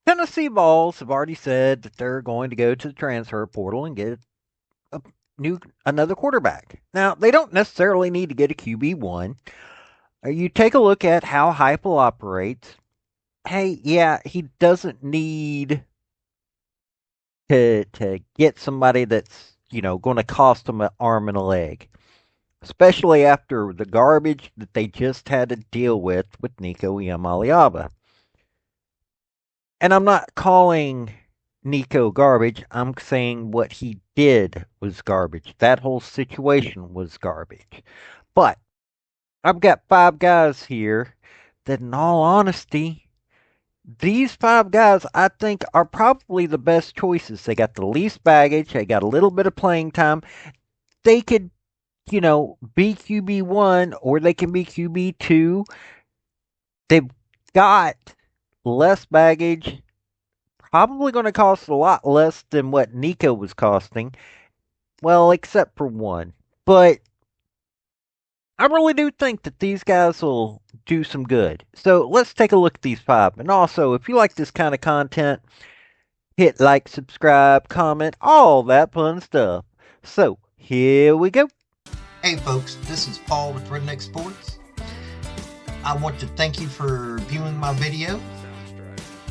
Tennessee Vols have already said that they're going to go to the transfer portal and get a new another quarterback. Now, they don't necessarily need to get a QB1. You take a look at how Heupel operates. Hey, yeah, he doesn't need to get somebody that's, going to cost him an arm and a leg, especially after the garbage that they just had to deal with Nico Iamaleava. And I'm not calling Nico garbage. I'm saying what he did was garbage. That whole situation was garbage. But I've got five guys here that, in all honesty, these five guys I think are probably the best choices. They got the least baggage, they got a little bit of playing time. They could, be QB1 or they can be QB2. They've got less baggage, probably going to cost a lot less than what Nico was costing. Well, except for one. But I really do think that these guys will do some good. So let's take a look at these five. And also, if you like this kind of content, hit like, subscribe, comment, all that fun stuff. So here we go. Hey folks, this is Paul with Redneck Sports. I want to thank you for viewing my video,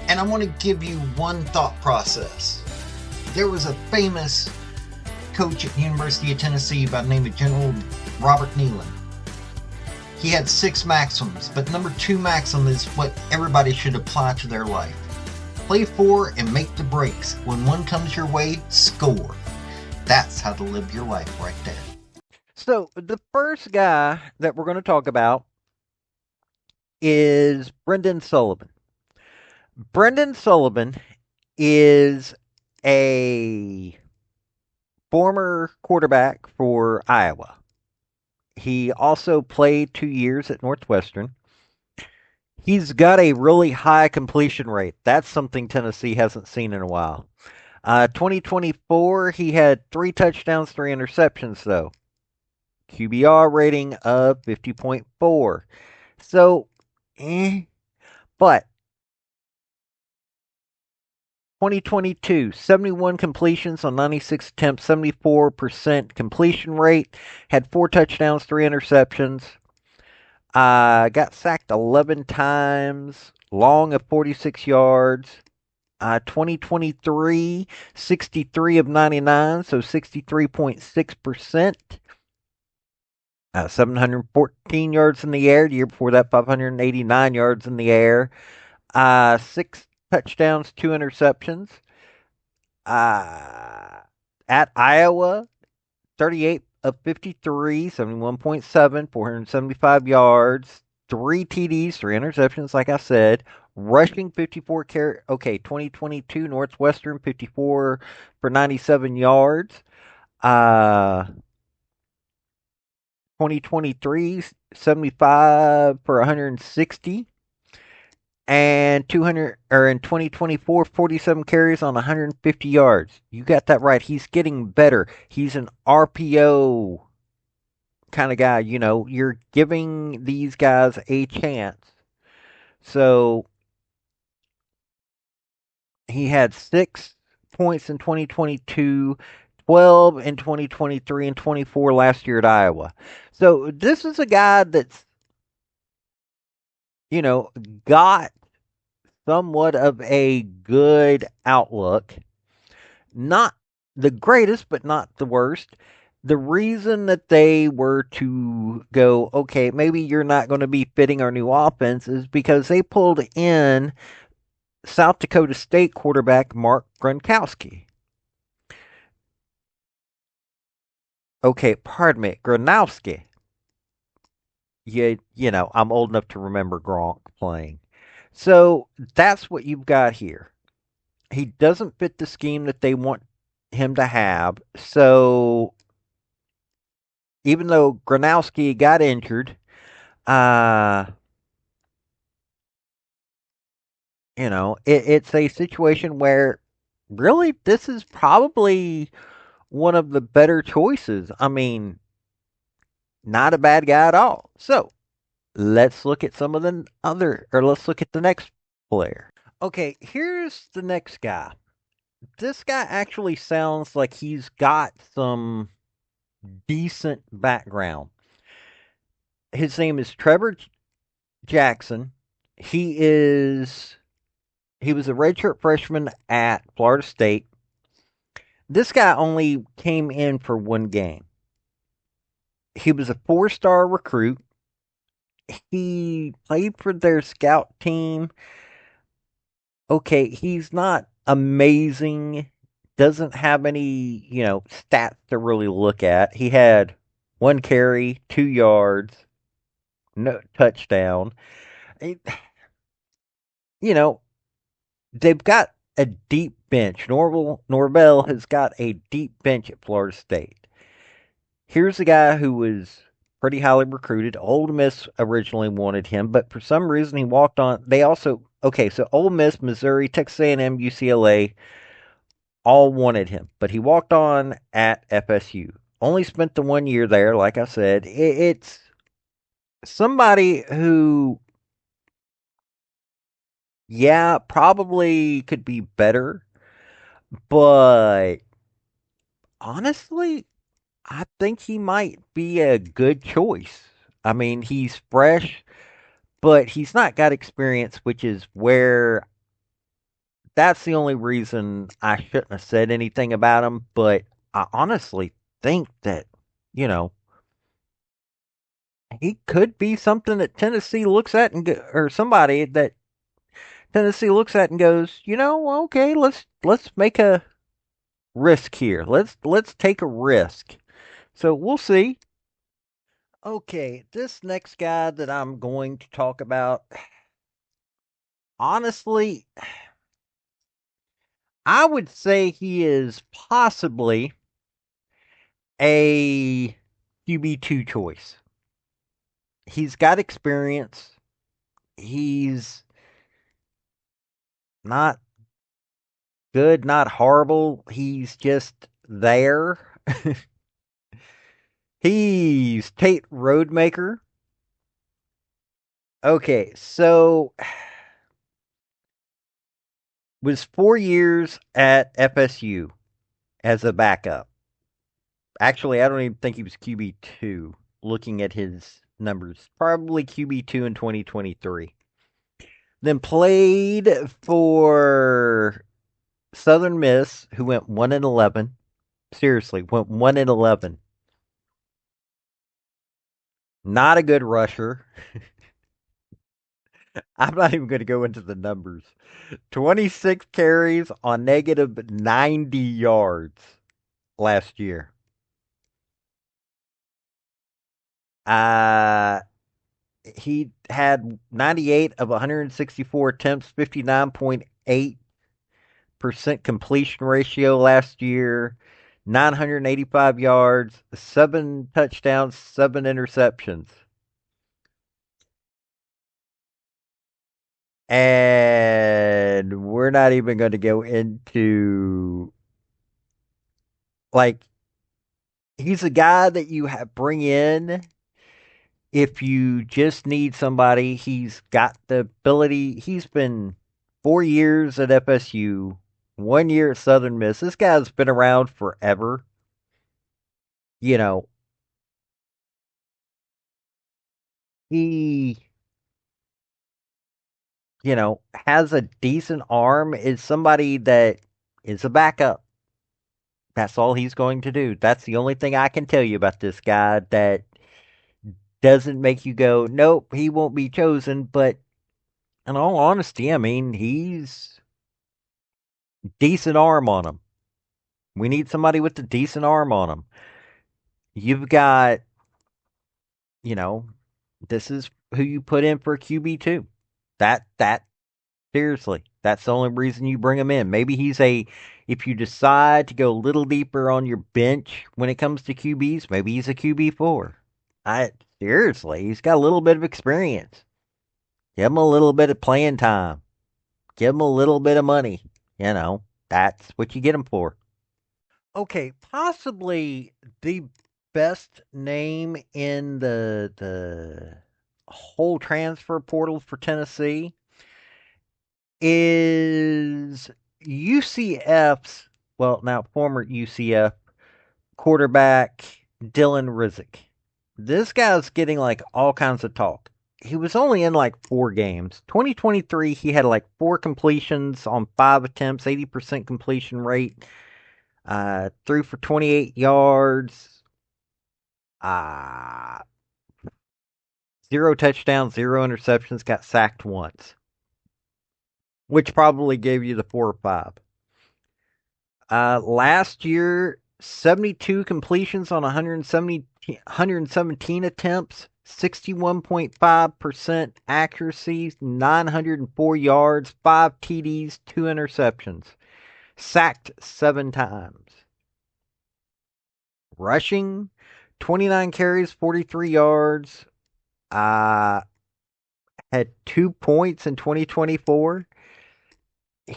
and I want to give you one thought process. There was a famous coach at the University of Tennessee by the name of General Robert Nealon. He had 6 maxims, but number 2 maxim is what everybody should apply to their life. Play for and make the breaks. When one comes your way, score. That's how to live your life right there. So the first guy that we're going to talk about is Brendan Sullivan. Brendan Sullivan is a former quarterback for Iowa. He also played 2 years at Northwestern. He's got a really high completion rate. That's something Tennessee hasn't seen in a while. 2024, he had 3 touchdowns, 3 interceptions, though. QBR rating of 50.4. So, But 2022, 71 completions on 96 attempts, 74% completion rate, had 4 touchdowns, 3 interceptions. Got sacked 11 times, long of 46 yards. 2023, 63 of 99, so 63.6%. 714 yards in the air. The year before that, 589 yards in the air. 6 touchdowns, 2 interceptions. At Iowa, 38 of 53, 71.7, 475 yards, 3 TDs, 3 interceptions, like I said. Rushing 54 carry. Okay, 2022 Northwestern 54 for 97 yards. 2023 75 for 160 and 200 or in 2024 47 carries on 150 yards. You got that right. He's getting better. He's an RPO kind of guy, you're giving these guys a chance. So he had 6 points in 2022, 12 in 2023 and 24 last year at Iowa. So this is a guy that's got somewhat of a good outlook. Not the greatest, but not the worst. The reason that they were to go, okay, maybe you're not going to be fitting our new offense is because they pulled in South Dakota State quarterback Mark Gronkowski. Okay, pardon me, Gronowski. I'm old enough to remember Gronk playing. So that's what you've got here. He doesn't fit the scheme that they want him to have. So even though Gronowski got injured, uh, it's a situation where really this is probably one of the better choices. I mean, not a bad guy at all. So let's look at some of the other, or let's look at the next player. Okay, here's the next guy. This guy actually sounds like he's got some decent background. His name is Trevor Jackson. He is he was a redshirt freshman at Florida State. This guy only came in for one game. He was a four-star recruit. He played for their scout team. Okay, he's not amazing. Doesn't have any, stats to really look at. He had one carry, 2 yards, no touchdown. It- You know, they've got a deep bench. Norvell has got a deep bench at Florida State. Here's a guy who was pretty highly recruited. Ole Miss originally wanted him, but for some reason he walked on. They also okay, so Ole Miss, Missouri, Texas A&M, UCLA all wanted him, but he walked on at FSU. Only spent the 1 year there. Like I said, it's somebody who, yeah, probably could be better, but honestly, I think he might be a good choice. I mean, he's fresh, but he's not got experience, which is where that's the only reason I shouldn't have said anything about him. But I honestly think that, you know, he could be something that Tennessee looks at or somebody that Tennessee looks at and goes, okay, let's make a risk here. Let's take a risk. So we'll see. Okay, this next guy that I'm going to talk about, honestly, I would say he is possibly a QB2 choice. He's got experience. He's not good, not horrible. He's just there. He's Tate Roadmaker. Okay, so was 4 years at FSU as a backup. Actually, I don't even think he was QB2 looking at his numbers. Probably QB2 in 2023. Then played for Southern Miss, who went 1-11. Seriously, went 1-11. Not a good rusher. I'm not even going to go into the numbers. 26 carries on negative 90 yards last year. Uh, he had 98 of 164 attempts, 59.8% completion ratio last year, 985 yards, 7 touchdowns, 7 interceptions. And we're not even going to go into like he's a guy that bring in if you just need somebody. He's got the ability. He's been 4 years at FSU, 1 year at Southern Miss. This guy's been around forever. You know, he, has a decent arm, is somebody that is a backup. That's all he's going to do. That's the only thing I can tell you about this guy that doesn't make you go, nope, he won't be chosen. But in all honesty, I mean, he's decent arm on him. We need somebody with a decent arm on him. You've got, you know, this is who you put in for QB2. That seriously, that's the only reason you bring him in. Maybe if you decide to go a little deeper on your bench when it comes to QBs, maybe he's a QB4. I seriously, he's got a little bit of experience. Give him a little bit of playing time. Give him a little bit of money. That's what you get him for. Okay, possibly the best name in the whole transfer portal for Tennessee is UCF's, well, now former UCF quarterback Dylan Rizek. This guy's getting like all kinds of talk. He was only in like 4 games. 2023, he had like 4 completions on 5 attempts, 80% completion rate. Threw for 28 yards. Uh, 0 touchdowns, 0 interceptions. Got sacked once, which probably gave you the 4 or 5. Last year, 72 completions on 117 attempts, 61.5% accuracy, 904 yards, 5 TDs, 2 interceptions. Sacked 7 times. Rushing, 29 carries, 43 yards. Uh, had 2 points in 2024.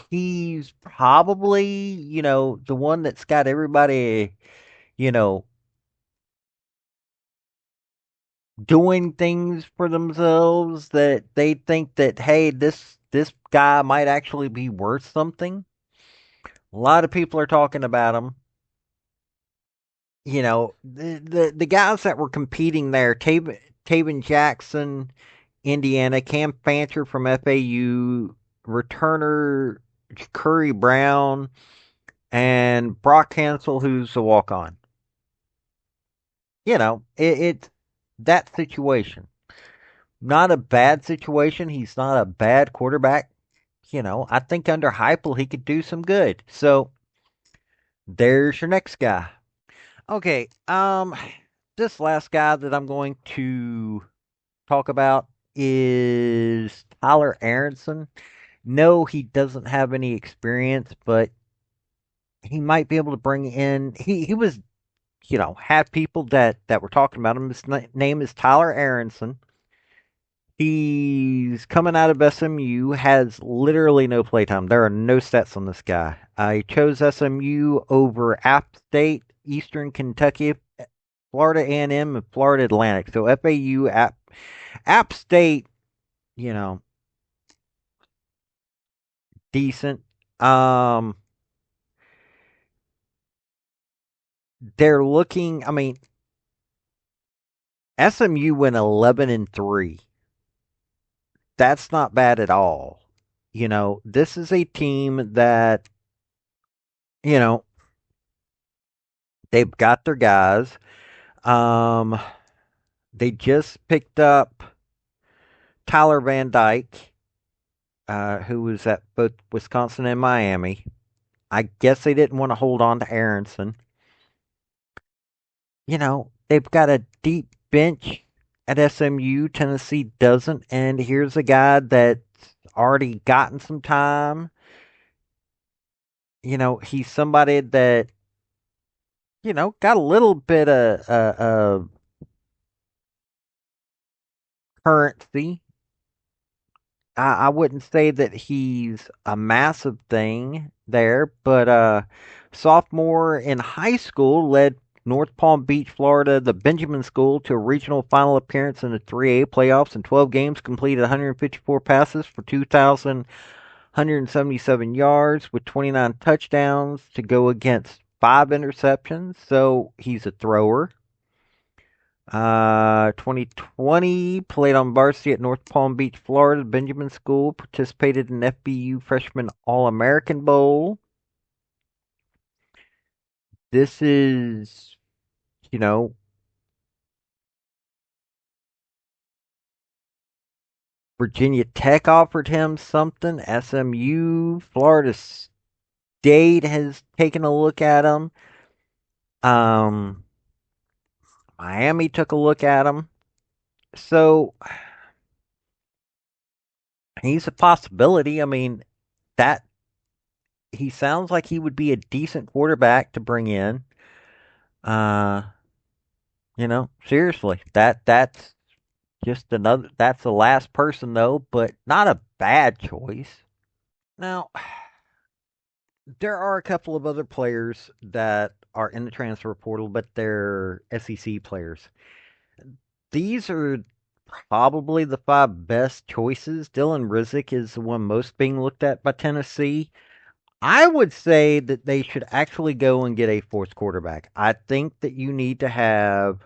He's probably, the one that's got everybody, you know, doing things for themselves that they think that, hey, this guy might actually be worth something. A lot of people are talking about him. The guys that were competing there, Taven Jackson, Indiana, Cam Fancher from FAU, returner Curry Brown, and Brock Hansel, who's a walk on. It's that situation. Not a bad situation. He's not a bad quarterback. I think under Heupel he could do some good. So there's your next guy. Okay, this last guy that I'm going to talk about is Tyler Aronson. No, he doesn't have any experience, but he might be able to bring in. He was, had people that were talking about him. His name is Tyler Aronson. He's coming out of SMU, has literally no playtime. There are no stats on this guy. I chose SMU over App State, Eastern Kentucky, Florida A&M, and Florida Atlantic. So FAU, App State, you know, decent. Um, they're looking. I mean, SMU went 11-3. That's not bad at all. This is a team that you know they've got their guys. Um, they just picked up Tyler Van Dyke, who was at both Wisconsin and Miami. I guess they didn't want to hold on to Aronson. They've got a deep bench at SMU. Tennessee doesn't. And here's a guy that's already gotten some time. He's somebody that, got a little bit of currency. I wouldn't say that he's a massive thing there, but sophomore in high school led North Palm Beach, Florida, the Benjamin School to a regional final appearance in the 3A playoffs in 12 games, completed 154 passes for 2,177 yards with 29 touchdowns to go against 5 interceptions. So he's a thrower. 2020 played on varsity at North Palm Beach, Florida, Benjamin School. Participated in FBU Freshman All American Bowl. This is, you know, Virginia Tech offered him something. SMU, Florida State has taken a look at him. Um, Miami took a look at him. So he's a possibility. I mean, that he sounds like he would be a decent quarterback to bring in. Uh, seriously, that's just another. That's the last person though, but not a bad choice. Now, there are a couple of other players that are in the transfer portal, but they're SEC players. These are probably the five best choices. Dylan Rizek is the one most being looked at by Tennessee. I would say that they should actually go and get a fourth quarterback. I think that you need to have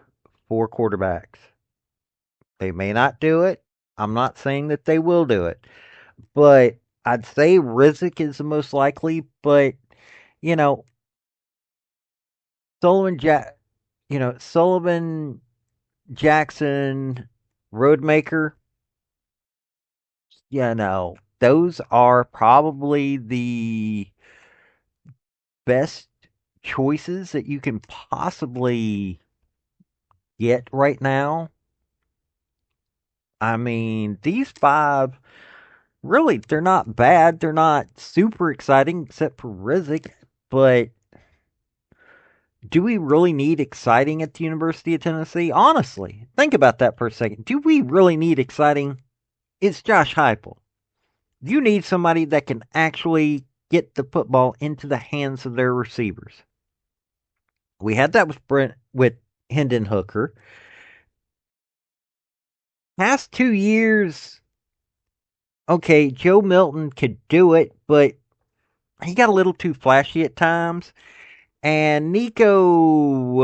four quarterbacks. They may not do it. I'm not saying that they will do it, but I'd say Rizek is the most likely. But you know, Sullivan, Sullivan, Jackson, Roadmaker. Those are probably the best choices that you can possibly get right now. I mean, these five really, they're not bad. They're not super exciting except for Rizek, but do we really need exciting at the University of Tennessee? Honestly, think about that for a second. Do we really need exciting? It's Josh Heupel. You need somebody that can actually get the football into the hands of their receivers. We had that with Hendon Hooker. Past 2 years, okay, Joe Milton could do it, but he got a little too flashy at times. And Nico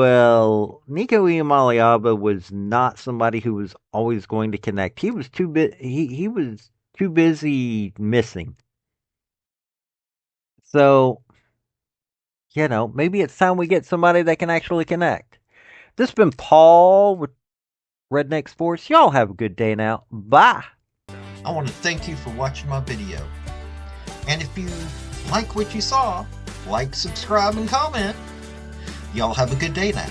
Iamaleava was not somebody who was always going to connect. He was he was too busy missing. So, maybe it's time we get somebody that can actually connect. This has been Paul with Redneck Sports. Y'all have a good day now. Bye. I want to thank you for watching my video. And if you like what you saw, like, subscribe, and comment. Y'all have a good day now.